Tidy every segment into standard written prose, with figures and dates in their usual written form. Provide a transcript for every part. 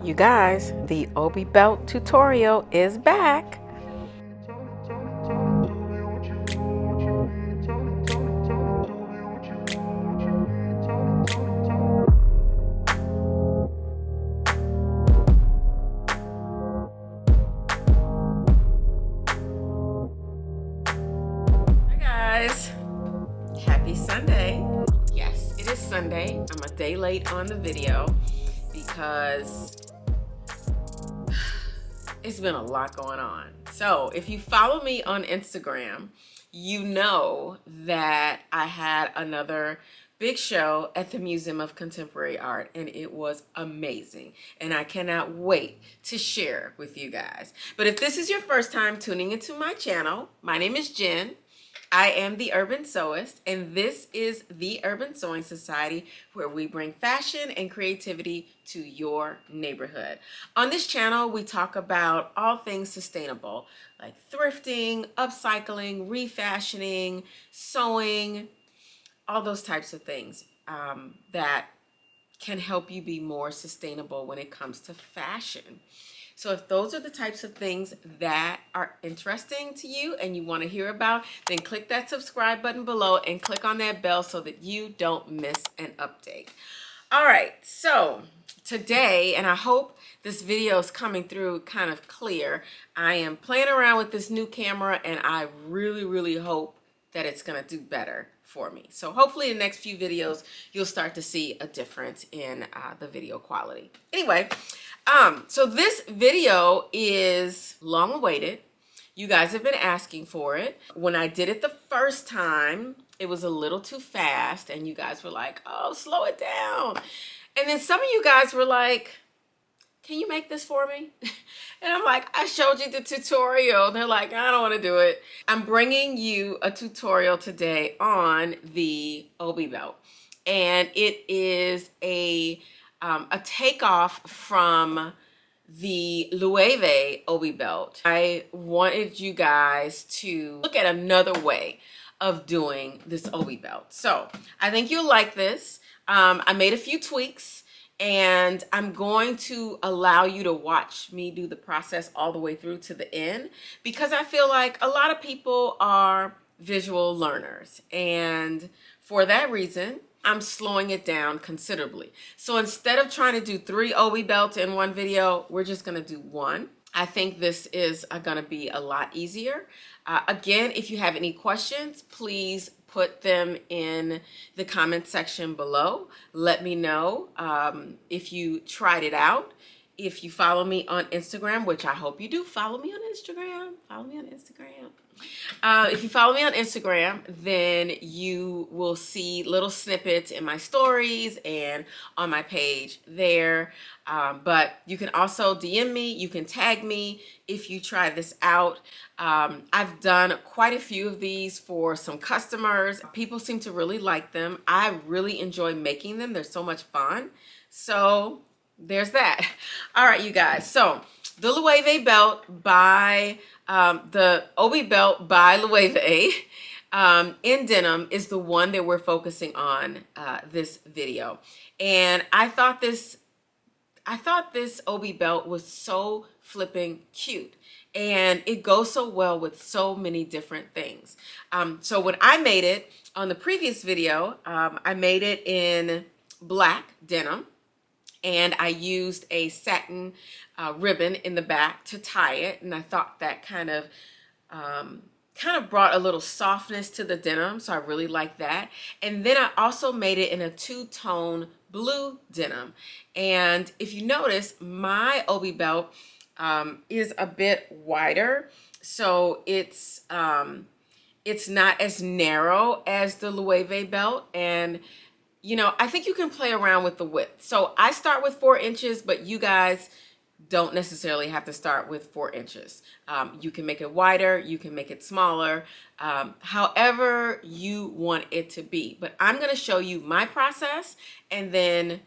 You guys, the OB belt tutorial is back. Hi guys, happy Sunday. Yes, it is Sunday. I'm a day late on the video because it's been a lot going on. So if you follow me on Instagram, you know that I had another big show at the Museum of Contemporary Art, and it was amazing. And I cannot wait to share with you guys. But if this is your first time tuning into my channel, my name is Jen. I am the Urban Sewist, and this is the Urban Sewing Society, where we bring fashion and creativity to your neighborhood. On this channel, we talk about all things sustainable, like thrifting, upcycling, refashioning, sewing, all those types of things that can help you be more sustainable when it comes to fashion. So if those are the types of things that are interesting to you and you want to hear about, then click that subscribe button below and click on that bell so that you don't miss an update. All right, so today, and I hope this video is coming through kind of clear, I am playing around with this new camera, and I really hope that it's going to do better for me. So hopefully in the next few videos, you'll start to see a difference in the video quality. Anyway, so this video is long awaited. You guys have been asking for it. When I did it the first time, it was a little too fast, and you guys were like, oh, slow it down. And then some of you guys were like, can you make this for me? And I'm like, I showed you the tutorial. They're like, I don't want to do it. I'm bringing you a tutorial today on the OB belt. And it is a takeoff from the Loewe OB belt. I wanted you guys to look at another way of doing this OB belt. So I think you'll like this. I made a few tweaks, and I'm going to allow you to watch me do the process all the way through to the end, because I feel like a lot of people are visual learners, and for that reason, I'm slowing it down considerably. So instead of trying to do 3 OB belts in one video, we're just gonna do one. I think this is gonna be a lot easier. Again, if you have any questions, please put them in the comment section below. Let me know if you tried it out. If you follow me on Instagram, which I hope you do, follow me on Instagram. Follow me on Instagram. If you follow me on Instagram, then you will see little snippets in my stories and on my page there. But you can also DM me, you can tag me if you try this out. I've done quite a few of these for some customers. People seem to really like them. I really enjoy making them. They're so much fun. So there's that. All right, you guys. So the Loewe belt by the OB belt by Loewe in denim is the one that we're focusing on this video. And I thought this OB belt was so flipping cute, and it goes so well with so many different things. So when I made it on the previous video, I made it in black denim, and I used a satin ribbon in the back to tie it, and I thought that kind of brought a little softness to the denim, so I really like that. And then I also made it in a two-tone blue denim. And if you notice, my OB belt is a bit wider, so it's not as narrow as the Loewe belt. And you know, I think you can play around with the width. So I start with 4 inches, but you guys don't necessarily have to start with 4 inches. You can make it wider, you can make it smaller, however you want it to be. But I'm gonna show you my process, and then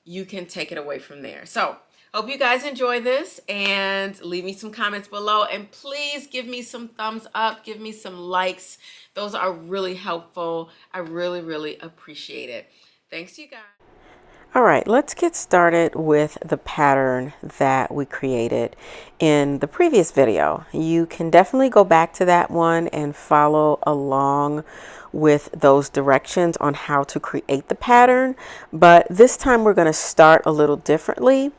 you can take it away from there. So hope you guys enjoy this, and leave me some comments below, and please give me some thumbs up, give me some likes. Those are really helpful. I really appreciate it. Thanks, you guys. All right, let's get started with the pattern that we created in the previous video. You can definitely go back to that one and follow along with those directions on how to create the pattern. But this time we're going to start a little differently.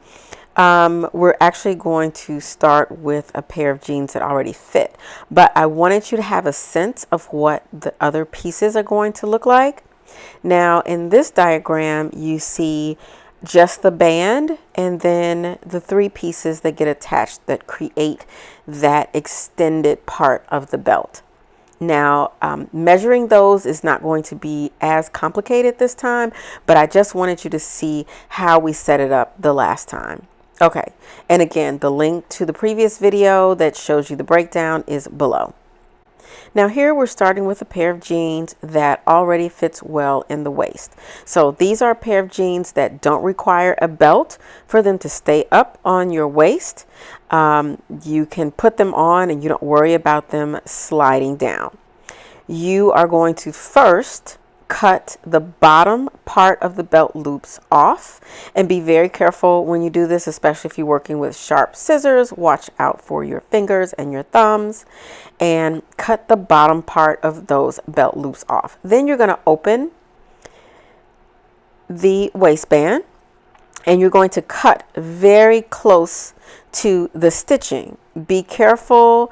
We're actually going to start with a pair of jeans that already fit. But I wanted you to have a sense of what the other pieces are going to look like. Now in this diagram you see just the band and then the three pieces that get attached that create that extended part of the belt. Now measuring those is not going to be as complicated this time, but I just wanted you to see how we set it up the last time. Okay, and again, the link to the previous video that shows you the breakdown is below. Now here we're starting with a pair of jeans that already fits well in the waist. So these are a pair of jeans that don't require a belt for them to stay up on your waist. You can put them on and you don't worry about them sliding down. You are going to first cut the bottom part of the belt loops off, and be very careful when you do this, especially if you're working with sharp scissors. Watch out for your fingers and your thumbs, and cut the bottom part of those belt loops off. Then you're going to open the waistband and you're going to cut very close to the stitching. Be careful.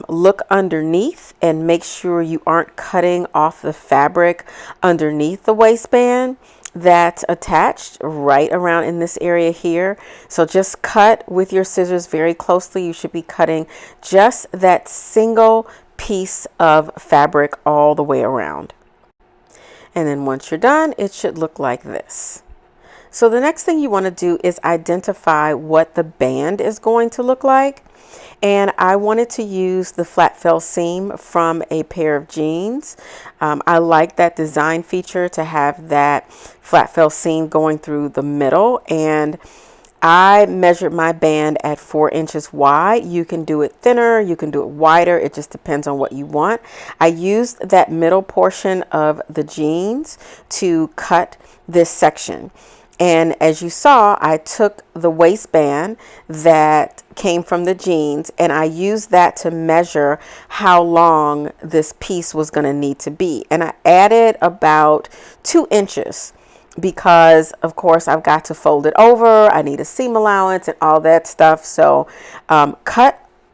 Look underneath and make sure you aren't cutting off the fabric underneath the waistband that's attached right around in this area here. So just cut with your scissors very closely. You should be cutting just that single piece of fabric all the way around. And then once you're done, it should look like this. So the next thing you want to do is identify what the band is going to look like. And I wanted to use the flat fell seam from a pair of jeans. I like that design feature to have that flat fell seam going through the middle, and I measured my band at 4 inches wide. You can do it thinner, you can do it wider, it just depends on what you want. I used that middle portion of the jeans to cut this section. And as you saw, I took the waistband that came from the jeans and I used that to measure how long this piece was going to need to be. And I added about 2 inches because, of course, I've got to fold it over. I need a seam allowance and all that stuff. So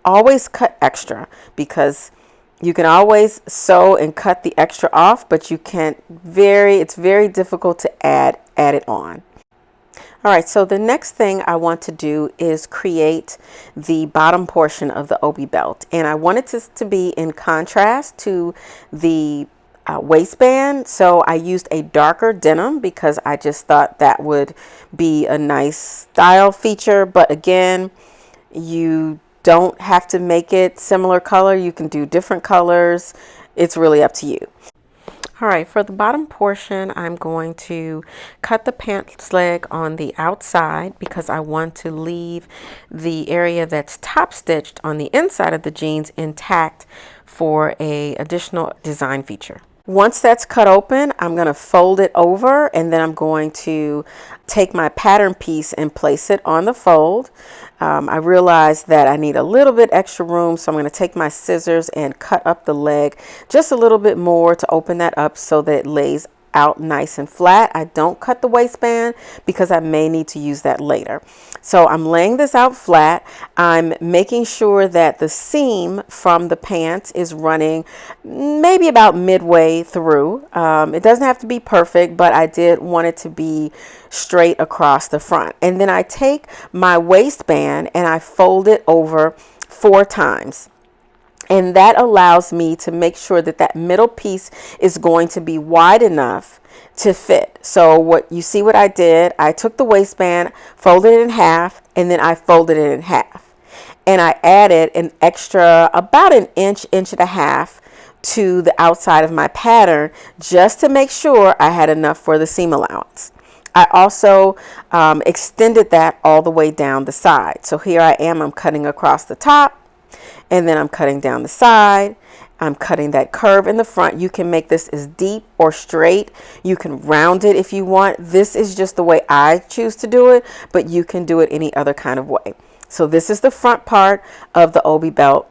always cut extra, because you can always sew and cut the extra off, but you can't it's very difficult to add it on. All right, so the next thing I want to do is create the bottom portion of the OB belt. And I wanted this to be in contrast to the waistband. So I used a darker denim because I just thought that would be a nice style feature. But again, you don't have to make it similar color. You can do different colors. It's really up to you. All right, for the bottom portion, I'm going to cut the pants leg on the outside because I want to leave the area that's top stitched on the inside of the jeans intact for an additional design feature. Once that's cut open, I'm going to fold it over, and then I'm going to take my pattern piece and place it on the fold. I realized that I need a little bit extra room, so I'm going to take my scissors and cut up the leg just a little bit more to open that up so that it lays out nice and flat. I don't cut the waistband because I may need to use that later. So I'm laying this out flat. I'm making sure that the seam from the pants is running maybe about midway through. It doesn't have to be perfect, but I did want it to be straight across the front. And then I take my waistband and I fold it over 4 times. And that allows me to make sure that that middle piece is going to be wide enough to fit. So what I did, I took the waistband, folded it in half, and then I folded it in half. And I added an extra about an inch and a half to the outside of my pattern just to make sure I had enough for the seam allowance. I also extended that all the way down the side. So here I am, I'm cutting across the top, and then I'm cutting down the side, I'm cutting that curve in the front. You can make this as deep or straight. You can round it if you want. This is just the way I choose to do it, but you can do it any other kind of way. So this is the front part of the OB belt.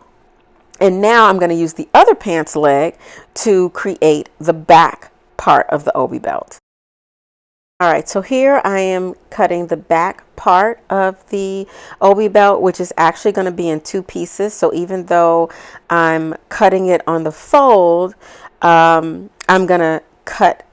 And now I'm going to use the other pants leg to create the back part of the OB belt. All right, so here I am cutting the back part of the OB belt, which is actually going to be in two pieces. So even though I'm cutting it on the fold, I'm going to cut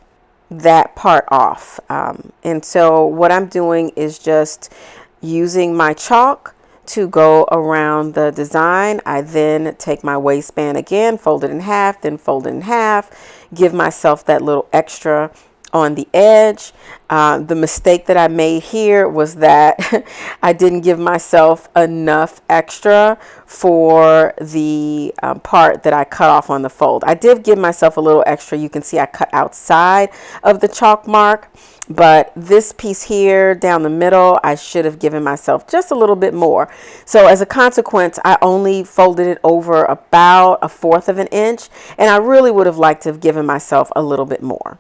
that part off. And so what I'm doing is just using my chalk to go around the design. I then take my waistband again, fold it in half, then fold it in half, give myself that little extra on the edge. The mistake that I made here was that I didn't give myself enough extra for the part that I cut off on the fold. I did give myself a little extra. You can see I cut outside of the chalk mark, but this piece here down the middle, I should have given myself just a little bit more. So as a consequence, I only folded it over about 1/4 of an inch, and I really would have liked to have given myself a little bit more.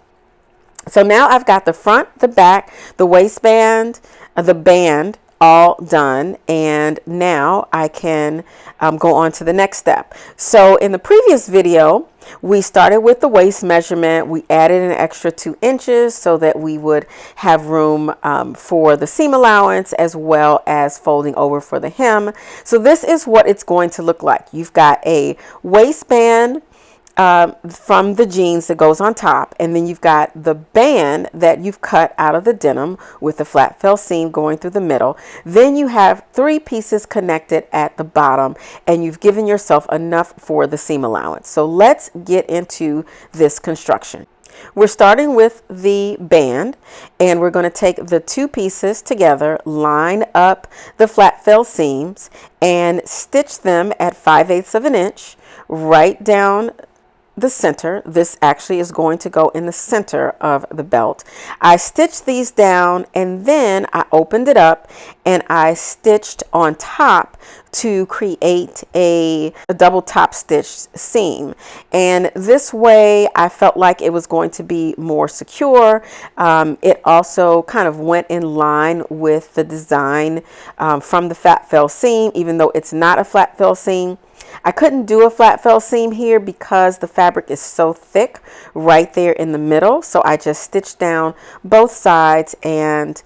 So now I've got the front, the back, the waistband, the band all done, and now I can go on to the next step. So in the previous video, we started with the waist measurement. We added an extra 2 inches so that we would have room for the seam allowance as well as folding over for the hem. So this is what it's going to look like. You've got a waistband from the jeans that goes on top, and then you've got the band that you've cut out of the denim with the flat fell seam going through the middle. Then you have 3 pieces connected at the bottom, and you've given yourself enough for the seam allowance. So let's get into this construction. We're starting with the band, and we're going to take the 2 pieces together, line up the flat fell seams, and stitch them at 5/8 of an inch right down the center. This actually is going to go in the center of the belt. I stitched these down, and then I opened it up and I stitched on top to create a double top stitched seam. And this way I felt like it was going to be more secure. It also kind of went in line with the design from the flat fell seam, even though it's not a flat fell seam. I couldn't do a flat fell seam here because the fabric is so thick right there in the middle. So I just stitched down both sides, and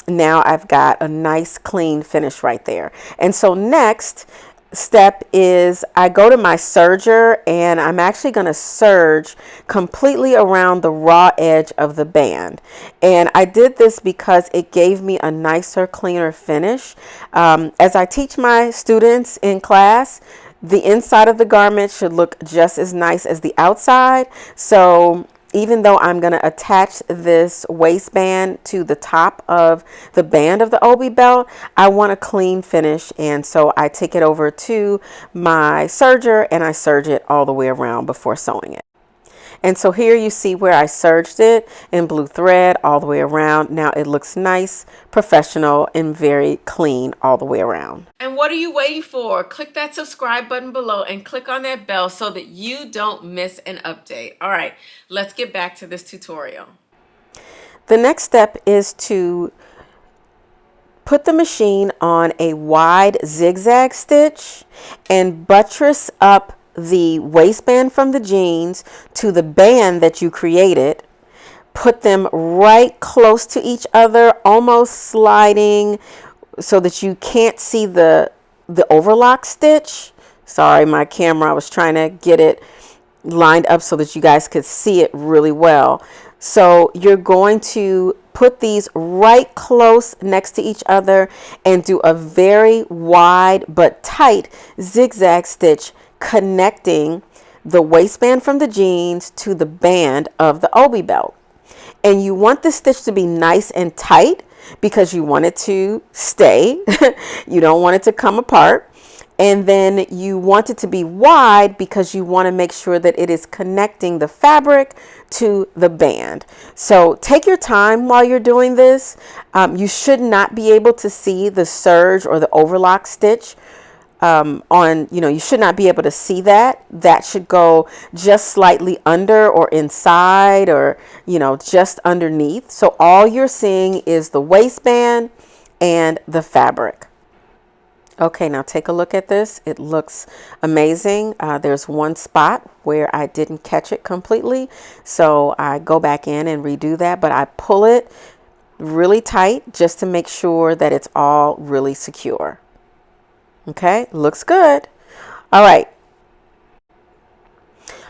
now I've got a nice clean finish right there. And so next step is I go to my serger, and I'm actually going to serge completely around the raw edge of the band. And I did this because it gave me a nicer, cleaner finish. As I teach my students in class, the inside of the garment should look just as nice as the outside. So even though I'm going to attach this waistband to the top of the band of the OB belt, I want a clean finish, and so I take it over to my serger and I serge it all the way around before sewing it. And so here you see where I serged it in blue thread all the way around. Now it looks nice, professional, and very clean all the way around. And what are you waiting for? Click that subscribe button below and click on that bell so that you don't miss an update. All right, let's get back to this tutorial. The next step is to put the machine on a wide zigzag stitch and buttress up the waistband from the jeans to the band that you created. Put them right close to each other, almost sliding so that you can't see the overlock stitch. Sorry, my camera, I was trying to get it lined up so that you guys could see it really well. So you're going to put these right close next to each other and do a very wide but tight zigzag stitch connecting the waistband from the jeans to the band of the OB belt. And you want the stitch to be nice and tight because you want it to stay. You don't want it to come apart. And then you want it to be wide because you want to make sure that it is connecting the fabric to the band. So take your time while you're doing this. You should not be able to see the serge or the overlock stitch on, you should not be able to see that. That should go just slightly under or inside, or, just underneath. So all you're seeing is the waistband and the fabric. Okay, now take a look at this. It looks amazing. There's one spot where I didn't catch it completely, so I go back in and redo that, but I pull it really tight just to make sure that it's all really secure. Okay, looks good. All right.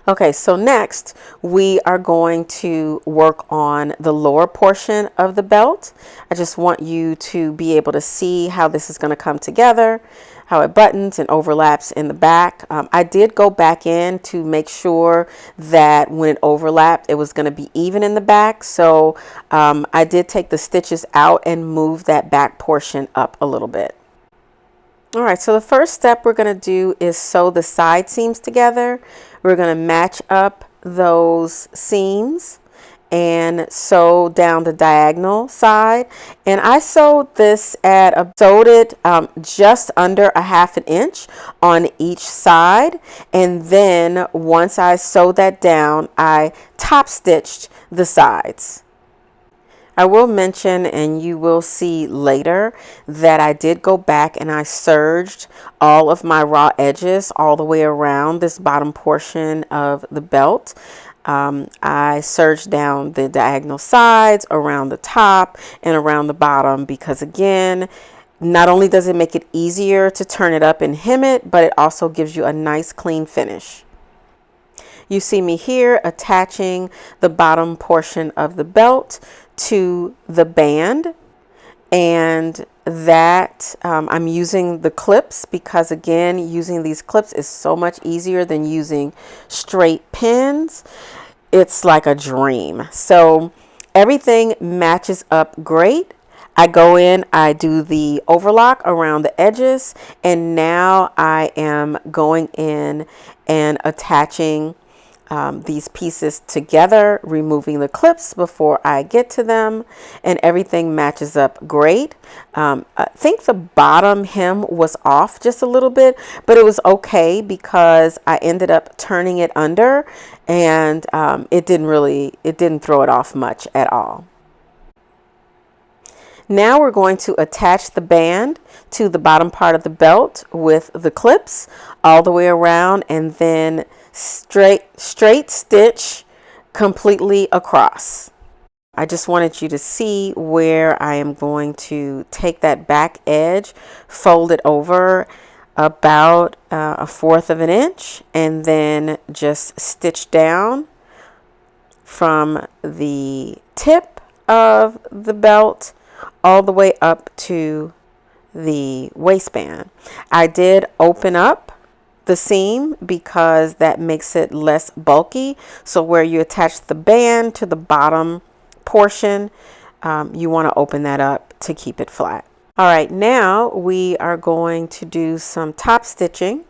Okay, so next we are going to work on the lower portion of the belt. I just want you to be able to see how this is going to come together, how it buttons and overlaps in the back. I did go back in to make sure that when it overlapped, it was going to be even in the back. So I did take the stitches out and move that back portion up a little bit. All right, so the first step we're going to do is sew the side seams together. We're going to match up those seams and sew down the diagonal side. And I sewed this sewed it just under a ½ inch on each side. And then once I sewed that down, I top stitched the sides. I will mention, and you will see later, that I did go back and I serged all of my raw edges all the way around this bottom portion of the belt. I serged down the diagonal sides, around the top, and around the bottom, because again, not only does it make it easier to turn it up and hem it, but it also gives you a nice clean finish. You see me here attaching the bottom portion of the belt to the band, and that I'm using the clips because again, using these clips is so much easier than using straight pins. It's like a dream. So everything matches up great. I go in, I do the overlock around the edges, and now I am going in and attaching these pieces together, removing the clips before I get to them, and everything matches up great. I think the bottom hem was off just a little bit, but it was okay because I ended up turning it under, and it didn't throw it off much at all. Now we're going to attach the band to the bottom part of the belt with the clips all the way around, and then straight stitch completely across. I just wanted you to see where I am going to take that back edge, fold it over about 1/4 of an inch, and then just stitch down from the tip of the belt all the way up to the waistband. I did open up the seam because that makes it less bulky. So where you attach the band to the bottom portion, you want to open that up to keep it flat. All right, now we are going to do some top stitching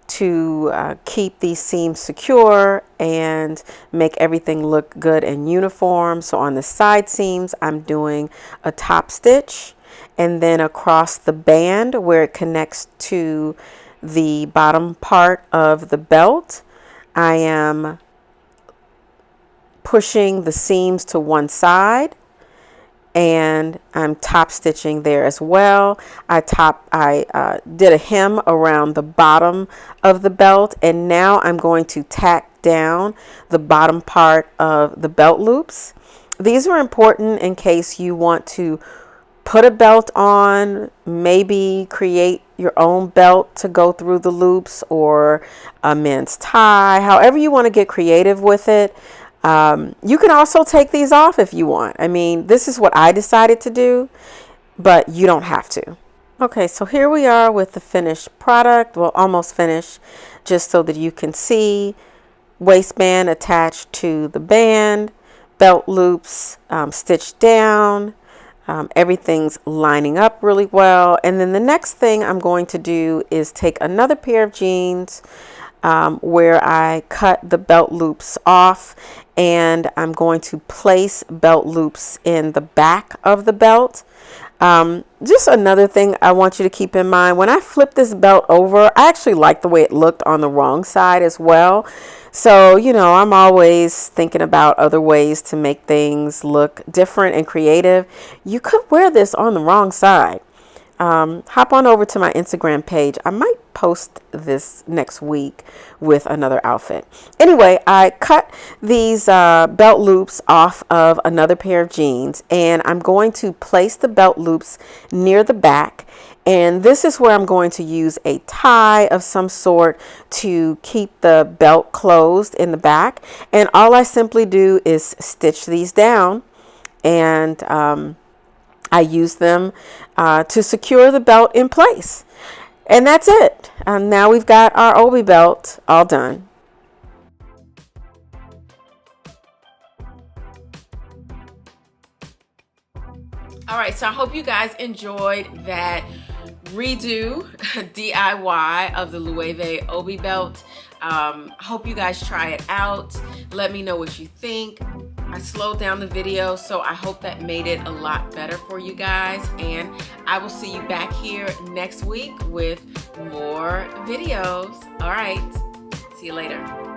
to keep these seams secure and make everything look good and uniform. So on the side seams, I'm doing a top stitch, and then across the band where it connects to the bottom part of the belt, I am pushing the seams to one side, and I'm top stitching there as well. I did a hem around the bottom of the belt, and now I'm going to tack down the bottom part of the belt loops. These are important in case you want to put a belt on, maybe create your own belt to go through the loops, or a men's tie, however you want to get creative with it. You can also take these off if you want. I mean, this is what I decided to do, but you don't have to. Okay, so here we are with the finished product, well, almost finished, just so that you can see waistband attached to the band, belt loops stitched down. Everything's lining up really well. And then the next thing I'm going to do is take another pair of jeans where I cut the belt loops off, and I'm going to place belt loops in the back of the belt. Just another thing I want you to keep in mind, when I flip this belt over, I actually like the way it looked on the wrong side as well. So, you know, I'm always thinking about other ways to make things look different and creative. You could wear this on the wrong side. Hop on over to my Instagram page. I might post this next week with another outfit. Anyway, I cut these belt loops off of another pair of jeans, and I'm going to place the belt loops near the back. And this is where I'm going to use a tie of some sort to keep the belt closed in the back. And all I simply do is stitch these down, and I use them to secure the belt in place. And that's it. Now we've got our OBI belt all done. All right, so I hope you guys enjoyed that redo DIY of the Loewe OBI belt. Hope you guys try it out. Let me know what you think. I slowed down the video, so I hope that made it a lot better for you guys. And I will see you back here next week with more videos. All right, see you later.